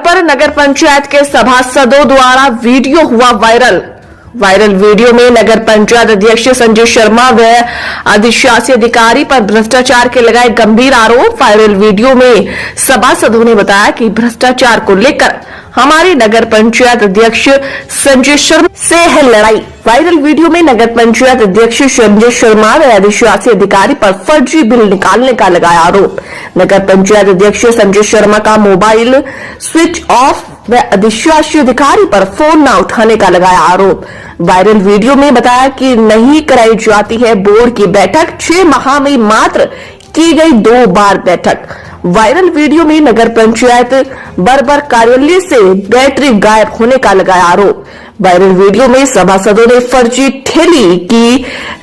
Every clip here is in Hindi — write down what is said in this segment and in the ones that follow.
पर नगर पंचायत के सभासदों द्वारा वीडियो हुआ वायरल वीडियो में नगर पंचायत अध्यक्ष संजय शर्मा व अधिशासी अधिकारी पर भ्रष्टाचार के लगाए गंभीर आरोप। वायरल वीडियो में सभासदों ने बताया कि भ्रष्टाचार को लेकर हमारे नगर पंचायत अध्यक्ष संजय शर्मा से है लड़ाई। वायरल वीडियो में नगर पंचायत अध्यक्ष संजय शर्मा व अधिशासी अधिकारी पर फर्जी बिल निकालने का लगाया आरोप। नगर पंचायत अध्यक्ष संजय शर्मा का मोबाइल स्विच ऑफ व अधिशासी अधिकारी पर फोन न उठाने का लगाया आरोप। वायरल वीडियो में बताया कि नहीं कराई जाती है बोर्ड की बैठक, 6 माह में मात्र की गई 2 बार बैठक। वायरल वीडियो में नगर पंचायत बरबर कार्यालय से बैटरी गायब होने का लगाया आरोप। वायरल वीडियो में सभासदों ने फर्जी ठेली की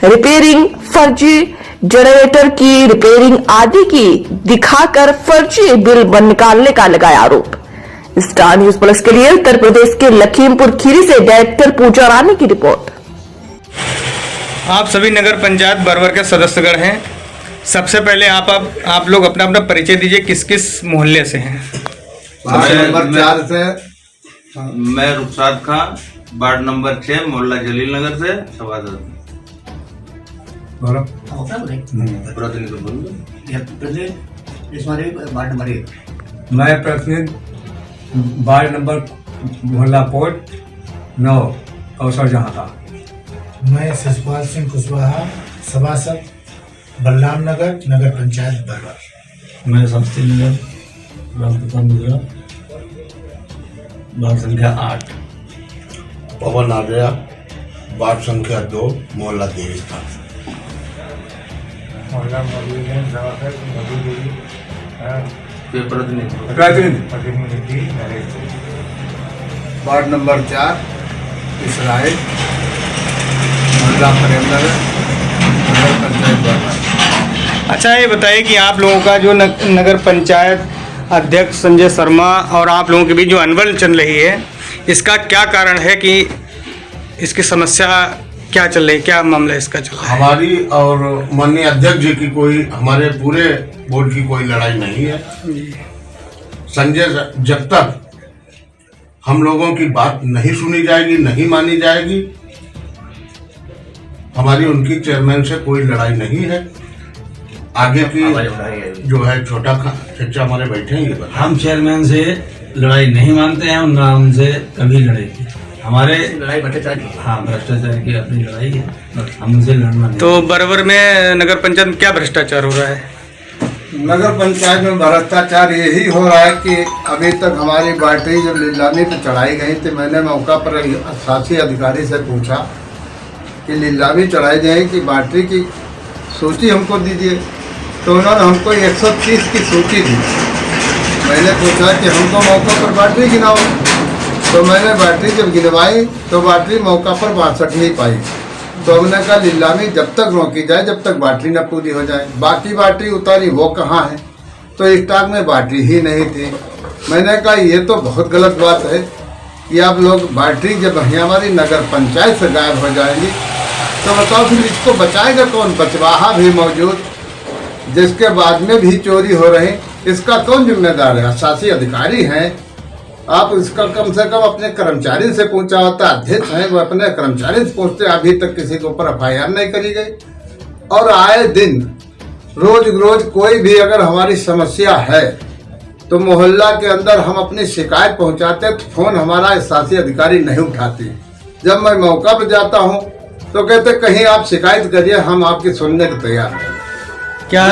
रिपेयरिंग, फर्जी जनरेटर की रिपेयरिंग आदि की दिखाकर फर्जी बिल निकालने का लगाया आरोप। स्टार न्यूज प्लस के लिए उत्तर प्रदेश के लखीमपुर खीरी से डायरेक्टर पूजा रानी की रिपोर्ट। आप सभी नगर पंचायत बरबर के सदस्यगण हैं। सबसे पहले आप लोग अपना अपना परिचय दीजिए, किस किस मोहल्ले से हैं। वार्ड नंबर 4 से मैं रुखसार खान, वार्ड नंबर 6 मोहल्ला जलील नगर से सभासद। मैं प्रतिनिधि वार्ड नंबर मोहल्ला पोर्ट 9 कौशल जहाँ था। मैं शिशपाल सिंह कुशवाहा, सभासद बलराम नगर, नगर पंचायत बरबर। मैं शास्त्री नगर, रामप्रताप नगर, वार्ड संख्या 8। पवन आ गया, वार्ड संख्या 2 मोहल्ला देवी स्थान। वार्ड नंबर 4 इसराइल, मोहल्ला प्रेमनगर, नगर पंचायत बरबर। अच्छा, ये बताइए कि आप लोगों का जो नगर पंचायत अध्यक्ष संजय शर्मा और आप लोगों के बीच जो अनबन चल रही है, इसका क्या कारण है कि इसकी समस्या क्या चल रही है, क्या मामला इसका चल रहा है? हमारी और माननीय अध्यक्ष जी की कोई, हमारे पूरे बोर्ड की कोई लड़ाई नहीं है। संजय, जब तक हम लोगों की बात नहीं सुनी जाएगी, नहीं मानी जाएगी, हमारी उनकी चेयरमैन से कोई लड़ाई नहीं है। आगे की जो है छोटा चर्चा हमारे बैठे हैं, ये हम चेयरमैन से लड़ाई नहीं मानते हैं, उनका हमसे कभी लड़ाई की हमारे लड़ाई भ्रष्टाचार की। हाँ, भ्रष्टाचार की अपनी लड़ाई है, हम उनसे लड़ना नहीं। तो बरबर में नगर पंचायत में क्या भ्रष्टाचार हो रहा है? नगर पंचायत में भ्रष्टाचार यही हो रहा है कि अभी तक हमारी बैटरी जब नीलामी पे चढ़ाई गई थी, मैंने मौका पर शासी अधिकारी से पूछा कि नीलामी चढ़ाई जाए कि बैटरी की सूची हमको दीजिए, तो उन्होंने हमको 130 की सूची दी। मैंने पूछा कि हमको मौका पर बैटरी गिनाओ, तो मैंने बैटरी जब गिनवाई तो बैटरी मौका पर 62 नहीं पाई। तो हमने कहा नीलामी जब तक रोकी जाए, जब तक बैटरी न पूरी हो जाए। बाकी बैटरी उतारी वो कहाँ है, तो स्टॉक में बैटरी ही नहीं थी। मैंने कहा ये तो बहुत गलत बात है कि आप लोग बैटरी जब हमारी नगर पंचायत से गायब हो जाएंगी तो बताओ फिर इसको बचाएगा कौन? बचवाहा भी मौजूद, जिसके बाद में भी चोरी हो रही, इसका कौन जिम्मेदार है? शासी अधिकारी हैं, आप इसका कम से कम अपने कर्मचारी से पूछा होता। अध्यक्ष हैं, वो अपने कर्मचारी से पूछते। अभी तक किसी के ऊपर FIR नहीं करी गई। और आए दिन रोज कोई भी अगर हमारी समस्या है तो मोहल्ला के अंदर हम अपनी शिकायत पहुंचाते तो फोन हमारा शासी अधिकारी नहीं उठाती। जब मैं मौका पर जाता हूं तो कहते कहीं आप शिकायत करिए, हम आपकी सुनने को तैयार हैं। क्या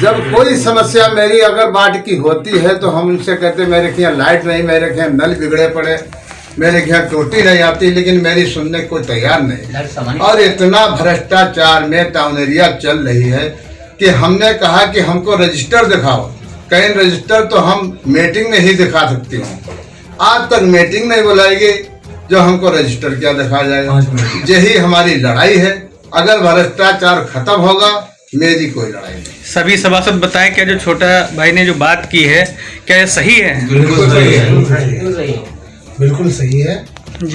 जब कोई समस्या मेरी अगर वार्ड की होती है तो हम उनसे कहते मेरे के यहाँ लाइट नहीं, मेरे के यहाँ नल बिगड़े पड़े, मेरे के यहाँ टोटी नहीं आती, लेकिन मेरी सुनने को तैयार नहीं। और इतना भ्रष्टाचार में टाउन एरिया चल रही है कि हमने कहा कि हमको रजिस्टर दिखाओ। कहीं रजिस्टर तो हम मीटिंग में ही दिखा सकती हूँ, आज तक मीटिंग नहीं बुलाएगी जो हमको रजिस्टर क्या दिखा जाएगा। यही हमारी लड़ाई है। अगर भ्रष्टाचार खत्म होगा, मेरी कोई लड़ाई नहीं। सभी सभासद बताएं, क्या जो छोटा भाई ने जो बात की है क्या ये सही है? बिल्कुल सही है, बिल्कुल सही है।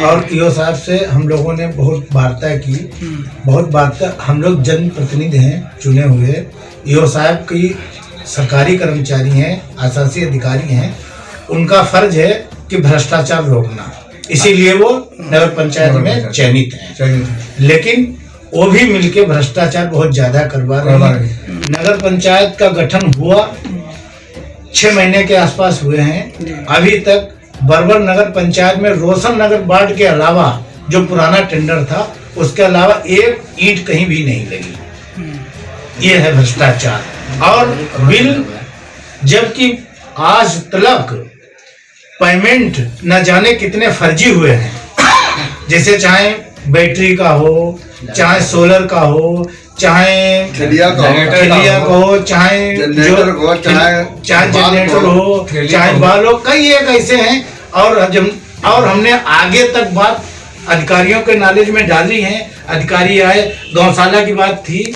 और ईओ साहब से हम लोगों ने बहुत वार्ता की, बहुत वार्ता। हम लोग जनप्रतिनिधि हैं, चुने हुए। ईओ साहब की सरकारी कर्मचारी हैं, आशासी अधिकारी हैं, उनका फर्ज है कि भ्रष्टाचार रोकना, इसीलिए वो नगर पंचायत में चयनित हैं। लेकिन वो भी मिलके भ्रष्टाचार बहुत ज्यादा करवा रहे हैं। नगर पंचायत का गठन हुआ 6 महीने के आसपास हुए हैं, अभी तक बरबर नगर पंचायत में रोशन नगर वार्ड के अलावा जो पुराना टेंडर था उसके अलावा एक ईंट कहीं भी नहीं लगी। ये है भ्रष्टाचार। और बिल, जबकि आज तक पेमेंट न जाने कितने फर्जी हुए हैं, जैसे चाहे बैटरी का हो, चाहे सोलर का हो, चाहे ठेलिया का हो, चाहे जनरेटर हो, चाहे जनरेटर हो, चाहे बाल हो, कई एक ऐसे हैं। और हमने आगे तक बात अधिकारियों के नॉलेज में डाली है। अधिकारी आए, गौशाला की बात थी,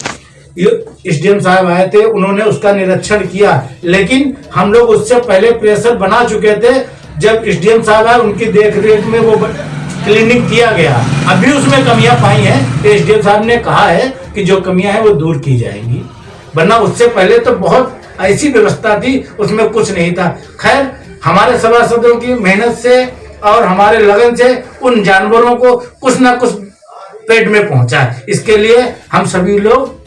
एसडीएम साहब आए थे, उन्होंने उसका निरीक्षण किया, लेकिन हम लोग उससे पहले प्रेशर बना चुके थे। जब एसडीएम साहब आए, उनकी देखरेख में वो क्लीनिंग किया गया, अभी उसमें कमियां पाई हैं। एसडीएम साहब ने कहा है कि जो कमियां हैं वो दूर की जाएंगी, वरना उससे पहले तो बहुत ऐसी व्यवस्था थी, उसमें कुछ नहीं था। खैर, हमारे सभासदों की मेहनत से और हमारे लगन से उन जानवरों को कुछ ना कुछ पेट में पहुंचा। इसके लिए हम सभी लोग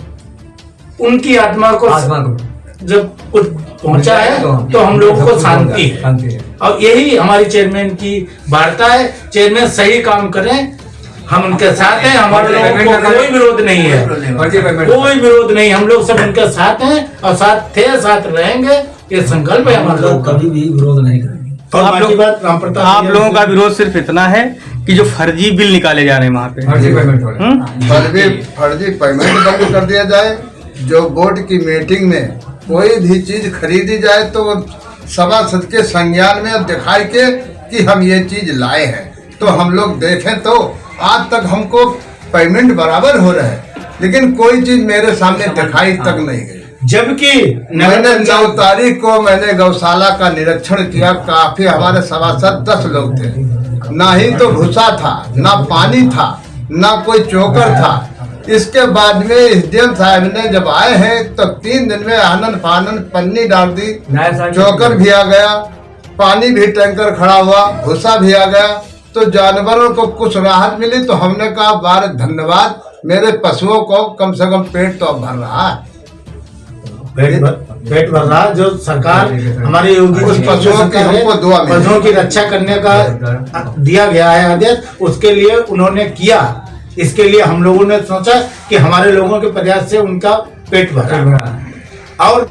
उनकी आत्मा को जब कुछ पहुंचा है तो हम लोगों को शांति है। और यही हमारी चेयरमैन की वार्ता है। चेयरमैन सही काम करें, हम उनके साथ हैं। हमारे लोगों को कोई विरोध नहीं है, कोई विरोध नहीं। हम लोग सब उनके साथ हैं और साथ थे, साथ रहेंगे। ये संकल्प है हमारे लोग, कभी भी विरोध नहीं करेंगे। तो आप लोगों का विरोध सिर्फ इतना है कि जो फर्जी बिल निकाले जा रहे हैं वहाँ पे, फर्जी पेमेंट बंद कर दिया जाए। जो बोर्ड की मीटिंग में कोई भी चीज खरीदी जाए तो सभासद के संज्ञान में दिखाई के कि हम ये चीज लाए हैं, तो हम लोग देखें तो आज तक हमको पेमेंट बराबर हो रहा है, लेकिन कोई चीज मेरे सामने दिखाई तक नहीं गई। जबकि मैंने 9 तारीख को मैंने गौशाला का निरीक्षण किया। काफी हमारे सभासद 10 लोग थे। ना ही तो भूसा था, ना पानी था, ना कोई चोकर था। इसके बाद में एसडीएम साहब ने जब आए हैं तो 3 दिन में आनंद फानंद पन्नी डाल दी, चोकर भी आ गया, पानी भी टैंकर खड़ा हुआ, भूसा भी आ गया, तो जानवरों को कुछ राहत मिली। तो हमने कहा बार धन्यवाद, मेरे पशुओं को कम से कम पेट तो अब भर रहा है, पेट भर रहा। जो सरकार हमारे योगी उस पशुओं की हमको दुआ मिली, पशुओं की रक्षा करने का दिया गया है आदेश, उसके लिए उन्होंने किया। इसके लिए हम लोगों ने सोचा कि हमारे लोगों के प्रयास से उनका पेट भरा और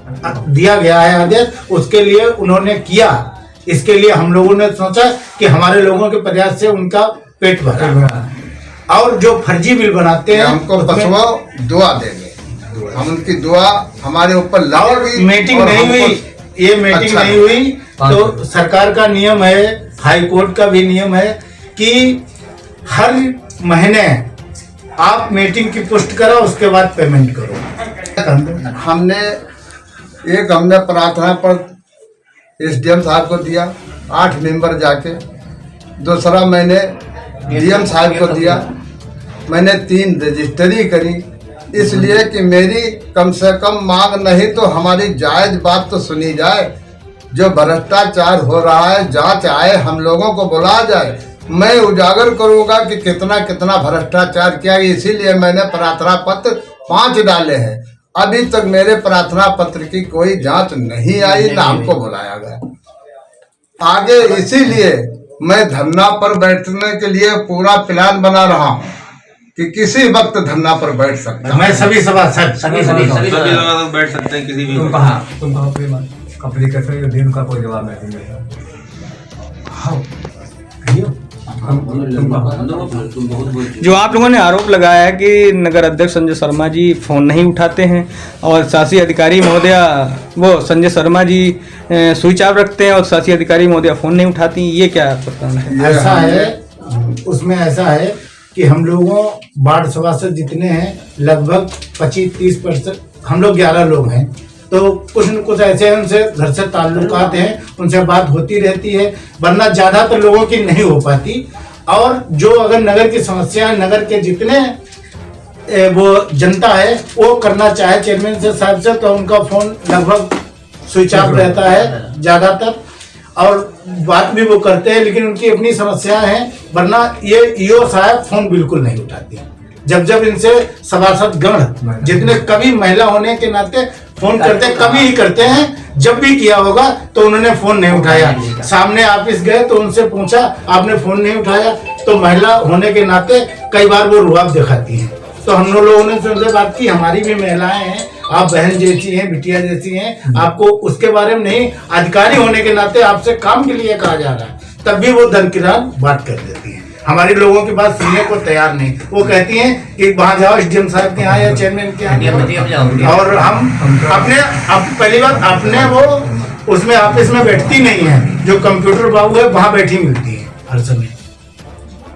दिया गया है आदेश, उसके लिए उन्होंने किया। इसके लिए हम लोगों ने सोचा कि हमारे लोगों के प्रयास से उनका पेट भरा। और जो फर्जी बिल बनाते हैं हमको पशुओं दुआ देंगे, हम उनकी दुआ हमारे ऊपर लगेगी। मीटिंग नहीं हुई, ये मीटिंग अच्छा नहीं हुई तो सरकार का नियम है, हाई कोर्ट का भी नियम है कि हर महीने आप मीटिंग की पुष्टि करो, उसके बाद पेमेंट करो। हमने प्रार्थना पत्र एसडीएम साहब को दिया, 8 मेंबर जाके। दूसरा मैंने डीएम साहब को दिया। मैंने 3 रजिस्ट्री करी, इसलिए कि मेरी कम से कम मांग नहीं तो हमारी जायज बात तो सुनी जाए। जो भ्रष्टाचार हो रहा है, जांच आए, हम लोगों को बुलाया जाए। मैं उजागर करूंगा कि कितना कितना भ्रष्टाचार किया। इसीलिए मैंने प्रार्थना पत्र 5 डाले हैं। अभी तक मेरे प्रार्थना पत्र की कोई जांच नहीं आई, ना हमको बुलाया गया। आगे इसीलिए मैं धरना पर बैठने के लिए पूरा प्लान बना रहा हूँ कि किसी वक्त धरना पर बैठ सकता। मैं सभी सभासद सभी लोग बैठ सकते हैं किसी भी। एप्लीकेशन का कोई जवाब नहीं मिलता। जो आप लोगों ने आरोप लगाया है कि नगर अध्यक्ष संजय शर्मा जी फोन नहीं उठाते हैं और शासी अधिकारी महोदया वो संजय शर्मा जी स्विच ऑफ रखते हैं और शासी अधिकारी महोदया फोन नहीं उठाती, ये क्या प्रकरण है? ऐसा है, उसमें ऐसा है कि हम लोगों वार्ड सभासद जितने हैं लगभग 25-30% हम लोग 11 लोग हैं। तो कुछ न कुछ ऐसे हैं, उनसे घर से ताल्लुकात हैं, उनसे बात होती रहती है, वरना ज्यादातर लोगों की नहीं हो पाती। और जो अगर नगर की समस्या है, नगर के जितने वो जनता है वो करना चाहे चेयरमैन से साहब से, तो उनका फोन लगभग स्विच ऑफ रहता है ज्यादातर। और बात भी वो करते हैं, लेकिन उनकी अपनी समस्याएं हैं। वरना ये ईओ साहब फोन बिल्कुल नहीं उठाती। जब इनसे सभासद गण जितने कभी महिला होने के नाते फोन करते, कभी ही करते हैं, जब भी किया होगा तो उन्होंने फोन नहीं उठाया। सामने ऑफिस गए तो उनसे पूछा, आपने फोन नहीं उठाया, तो महिला होने के नाते कई बार वो रुआब दिखाती हैं। तो हम लोगों ने उनसे बात की, हमारी भी महिलाएं हैं, आप बहन जैसी हैं, बिटिया जैसी हैं, आपको उसके बारे में नहीं, अधिकारी होने के नाते आपसे काम के लिए कहा जा रहा है, तब भी वो दरकिनार बात कर देती हैं। हमारे लोगों की बात सुनने को तैयार नहीं। वो कहती हैं कि वहां जाओ एसडीएम साहब के यहाँ या चेयरमैन के यहाँ, और हम अपने पहली बात अपने वो उसमें ऑफिस में बैठती नहीं है, जो कंप्यूटर बाबू है वहां बैठी मिलती है हर समय।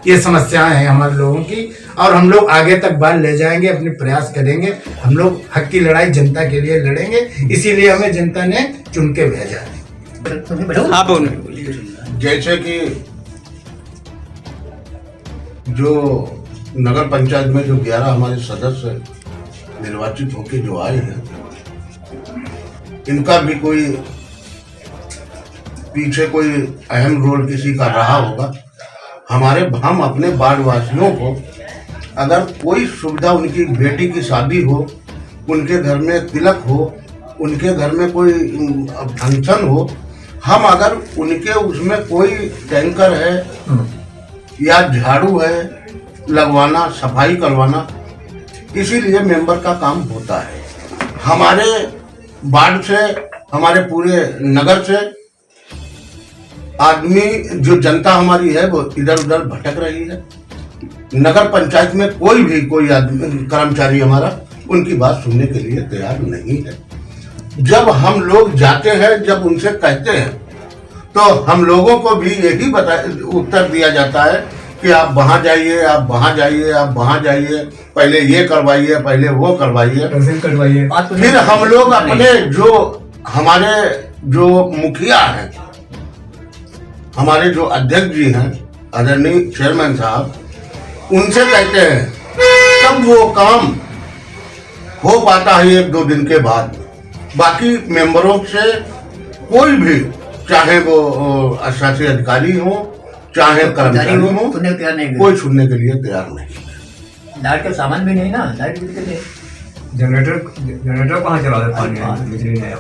ये समस्याएं हैं हमारे लोगों की, और हम लोग आगे तक बात ले जाएंगे, अपने प्रयास करेंगे। हम लोग हक की लड़ाई जनता के लिए लड़ेंगे, इसीलिए हमें जनता ने चुन के भेजा है। आप बोलिए। जैसे कि जो नगर पंचायत में जो 11 हमारे सदस्य निर्वाचित होके जो आए हैं, इनका भी कोई पीछे कोई अहम रोल किसी का रहा होगा। हम अपने वार्ड वासियों को अगर कोई सुविधा, उनकी बेटी की शादी हो, उनके घर में तिलक हो, उनके घर में कोई फंक्शन हो, हम अगर उनके उसमें कोई टैंकर है या झाड़ू है लगवाना, सफाई करवाना, इसीलिए मेंबर का काम होता है। हमारे वार्ड से, हमारे पूरे नगर से आदमी, जो जनता हमारी है वो इधर उधर भटक रही है। नगर पंचायत में कोई आदमी, कर्मचारी हमारा उनकी बात सुनने के लिए तैयार नहीं है। जब हम लोग जाते हैं, जब उनसे कहते हैं, तो हम लोगों को भी यही उत्तर दिया जाता है कि आप वहां जाइए, आप वहां जाइए, आप वहां जाइए, पहले ये करवाइए, पहले वो करवाइए। फिर हम लोग अपने हमारे जो मुखिया हैं, हमारे जो अध्यक्ष जी हैं, आदरणीय चेयरमैन साहब, उनसे कहते हैं, तब वो काम हो पाता है 1-2 दिन के बाद। बाकी मेंबरों से कोई भी, चाहे वो शासी अधिकारी हो, चाहे कर्मचारी हो, कोई सुनने के लिए तैयार नहीं। लाइट का सामान भी नहीं ना, लाइट बिल के लिए जनरेटर कहाँ चला रहे, पानी बिजली नहीं आया।